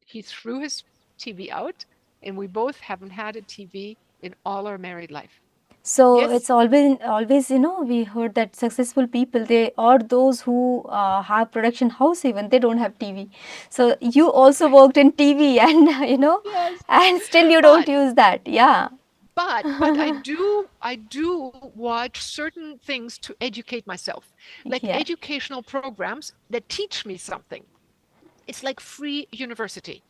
he threw his TV out, and we both haven't had a TV in all our married life. So Yes, it's always, we heard that successful people, they or those who have production house, even they don't have TV. So you also worked in TV, and yes. and still you don't But use that. Yeah. but I do watch certain things to educate myself, like Yeah. educational programs that teach me something. It's like free university.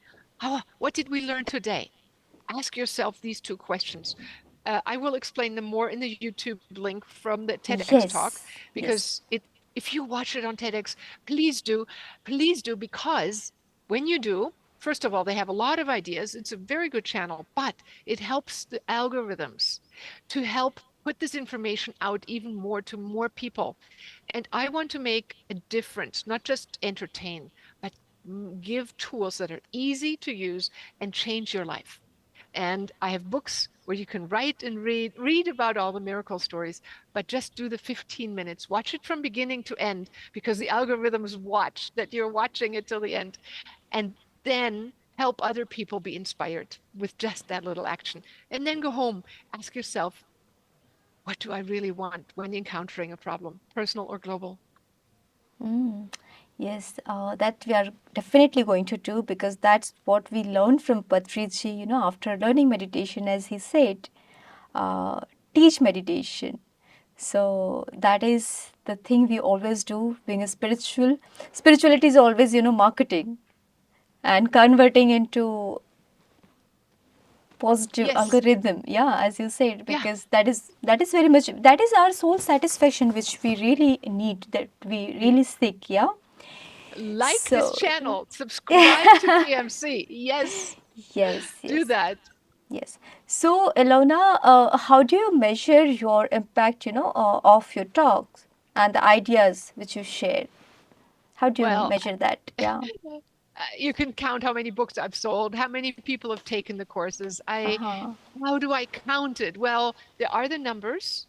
What did we learn today? Ask yourself these two questions. I will explain them more in the YouTube link from the TEDx talk, Yes. Yes. because if you watch it on TEDx, please do, because when you do, first of all, they have a lot of ideas. It's a very good channel, but it helps the algorithms to help put this information out even more to more people. And I want to make a difference, not just entertain, but give tools that are easy to use and change your life. And I have books where you can write and read about all the miracle stories, but just do the 15 minutes. Watch it from beginning to end, because the algorithms watch that you're watching it till the end. And then help other people be inspired with just that little action. And then go home, ask yourself, what do I really want when encountering a problem, personal or global? Mm. Yes, that we are definitely going to do, because that's what we learned from Patriji, after learning meditation, as he said, uh, teach meditation. So that is the thing we always do, being a spirituality is always, marketing and converting into positive Yes. algorithm. Yeah, as you said, Yeah. because that is very much, that is our soul satisfaction, which we really need, that we Y- really seek. Yeah. Like this So channel, subscribe to PMC. Yes, yes, do yes, that. yes. So Ilona, how do you measure your impact, of your talks and the ideas which you share? How do you Well, measure that? Yeah. you can count how many books I've sold, how many people have taken the courses. Uh-huh. How do I count it? Well, there are the numbers.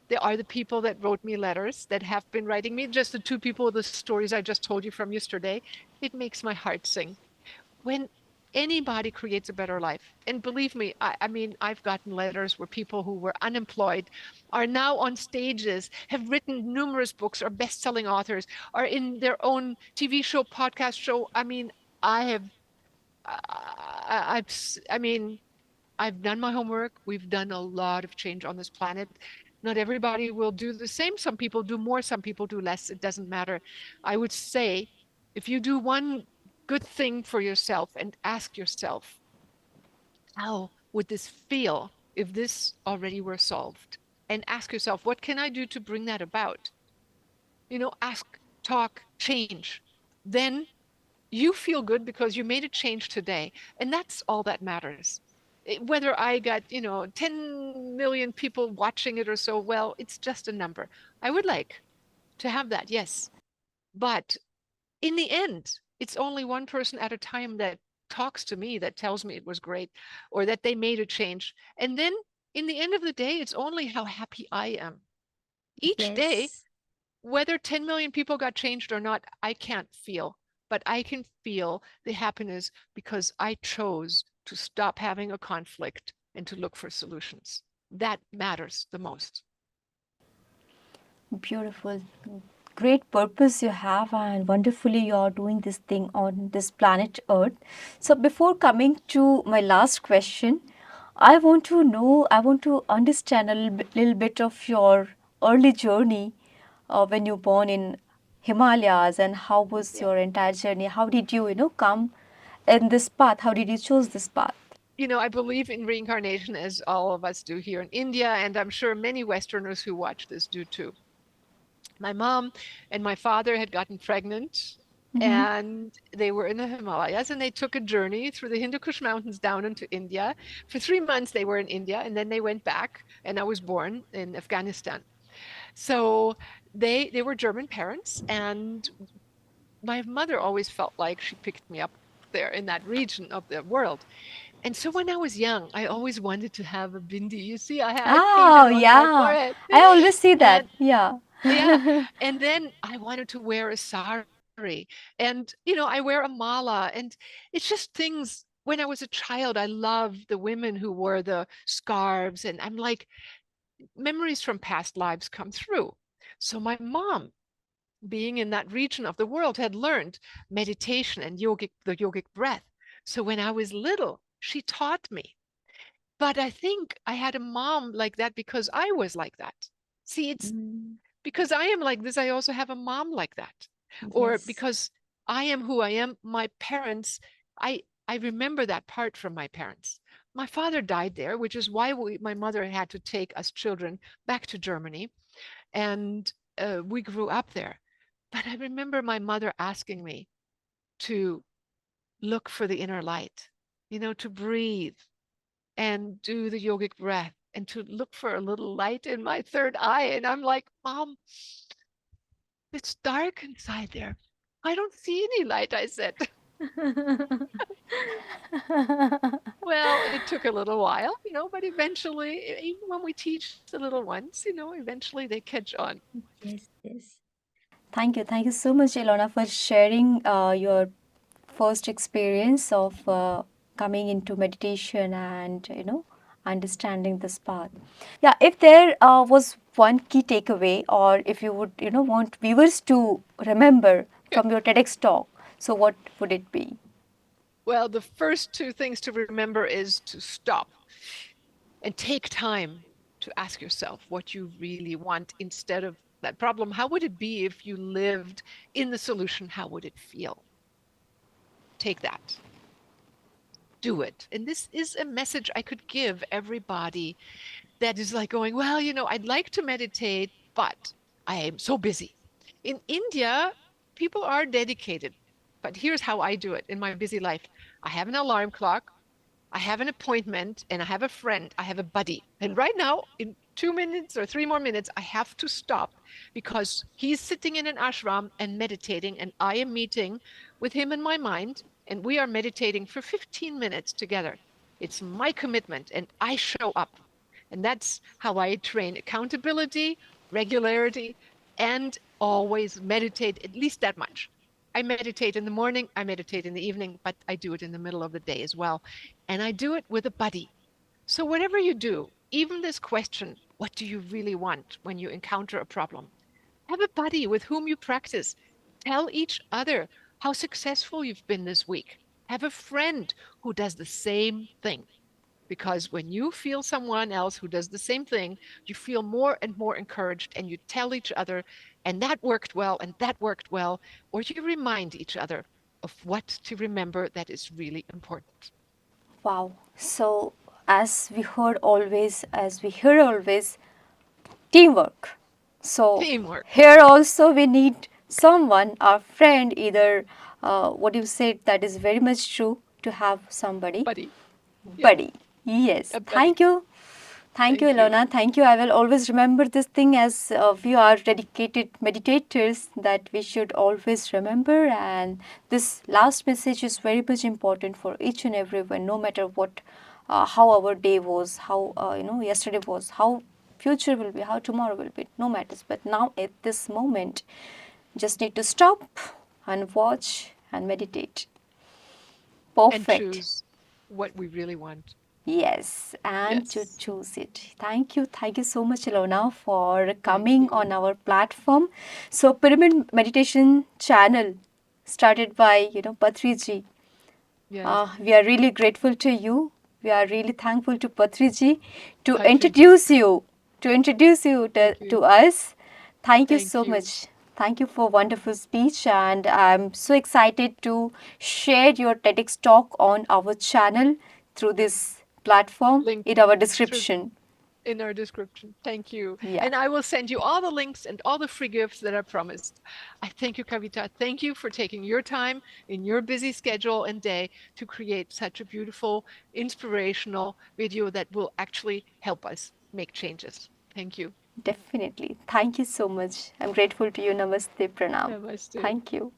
There are the people that wrote me letters, that have been writing me. Just the two people with the stories I just told you from yesterday. It makes my heart sing. When anybody creates a better life, and believe me, I mean, I've gotten letters where people who were unemployed are now on stages, have written numerous books, are best-selling authors, are in their own TV show, podcast show. I mean, I have, I mean, I've done my homework. We've done a lot of change on this planet. Not everybody will do the same. Some people do more, some people do less. It doesn't matter. I would say, if you do one good thing for yourself and ask yourself, how would this feel if this already were solved? And ask yourself, what can I do to bring that about? Ask, talk, change. Then you feel good because you made a change today. And that's all that matters. Whether I got, 10 million people watching it or so, well, it's just a number. I would like to have that, yes. But in the end, it's only one person at a time that talks to me, that tells me it was great, or that they made a change. And then in the end of the day, it's only how happy I am. Each day, Yes. whether 10 million people got changed or not, I can't feel, but I can feel the happiness because I chose to stop having a conflict and to look for solutions. That matters the most. Beautiful. Great purpose you have, and wonderfully you are doing this thing on this planet Earth. So, before coming to my last question, I want to understand a little bit of your early journey when you born in Himalayas, and how was Yeah. your entire journey? How did you, come in this path? How did you choose this path? I believe in reincarnation as all of us do here in India, and I'm sure many Westerners who watch this do too. My mom and my father had gotten pregnant, Mm-hmm. and they were in the Himalayas, and they took a journey through the Hindu Kush Mountains down into India. For 3 months, they were in India, and then they went back, and I was born in Afghanistan. So they were German parents, and my mother always felt like she picked me up there in that region of the world. And so when I was young, I always wanted to have a bindi. You see, I Oh, painted on my yeah. forehead. I always see that. And Yeah. yeah, and then I wanted to wear a sari. And, I wear a mala. And it's just things. When I was a child, I loved the women who wore the scarves. And I'm like, memories from past lives come through. So my mom, being in that region of the world, had learned meditation and the yogic breath. So when I was little, she taught me. But I think I had a mom like that because I was like that. See, it's Mm, because I am like this, I also have a mom like that. Or yes. because I am who I am, my parents, I remember that part from my parents. My father died there, which is why my mother had to take us children back to Germany, and we grew up there. But I remember my mother asking me to look for the inner light, to breathe and do the yogic breath and to look for a little light in my third eye. And I'm like, Mom, it's dark inside there. I don't see any light, I said. Well, it took a little while, but eventually, even when we teach the little ones, eventually they catch on. Yes, yes. Thank you. Thank you so much, Ilona, for sharing your first experience of coming into meditation and, understanding this path. Yeah, if there was one key takeaway, or if you would, want viewers to remember from your TEDx talk, so what would it be? Well, the first two things to remember is to stop and take time to ask yourself what you really want instead of that problem. How would it be if you lived in the solution? How would it feel? Take that, do it. And this is a message I could give everybody that is like going, well, I'd like to meditate, but I am so busy. In India, people are dedicated, but here's how I do it in my busy life. I have an alarm clock. I have an appointment, and I have a friend, I have a buddy. And right now, in 2 minutes or 3 more minutes, I have to stop because he's sitting in an ashram and meditating, and I am meeting with him in my mind, and we are meditating for 15 minutes together. It's my commitment, and I show up. And that's how I train accountability, regularity, and always meditate at least that much. I meditate in the morning, I meditate in the evening, but I do it in the middle of the day as well. And I do it with a buddy. So, whatever you do, even this question, what do you really want when you encounter a problem? Have a buddy with whom you practice. Tell each other how successful you've been this week. Have a friend who does the same thing. Because when you feel someone else who does the same thing, you feel more and more encouraged, and you tell each other, and that worked well, and that worked well, or you remind each other of what to remember that is really important. Wow. So, as we hear always, teamwork. So, Teamwork, here also we need someone, our friend, either what you said, that is very much true, to have somebody. buddy. Yeah, Buddy. Yes. a buddy. Thank you. Thank you, Thank you. Ilona. Thank you. I will always remember this thing, as we are dedicated meditators, that we should always remember. And this last message is very much important for each and everyone, no matter what, how our day was, how, yesterday was, how future will be, how tomorrow will be, no matters. But now at this moment, just need to stop and watch and meditate. And Perfect. choose. what we really want. Yes, and to Yes. choose it. Thank you so much, Ilona, for Thank coming you. on our platform. So, Pyramid Meditation channel started by Patriji. Yes. We are really grateful to you. We are really thankful to Patriji to Patriji. introduce you Thank to you. us. Thank you Thank so you. much. Thank you for wonderful speech, and I'm so excited to share your TEDx talk on our channel through Yeah. this platform Link in our through description. in our description. Thank you. Yeah, And I will send you all the links and all the free gifts that I promised. I thank you, Kavita. Thank you for taking your time in your busy schedule and day to create such a beautiful, inspirational video that will actually help us make changes. Thank you. definitely. Thank you so much. I'm grateful to you. Namaste, Pranam. Namaste. Thank you.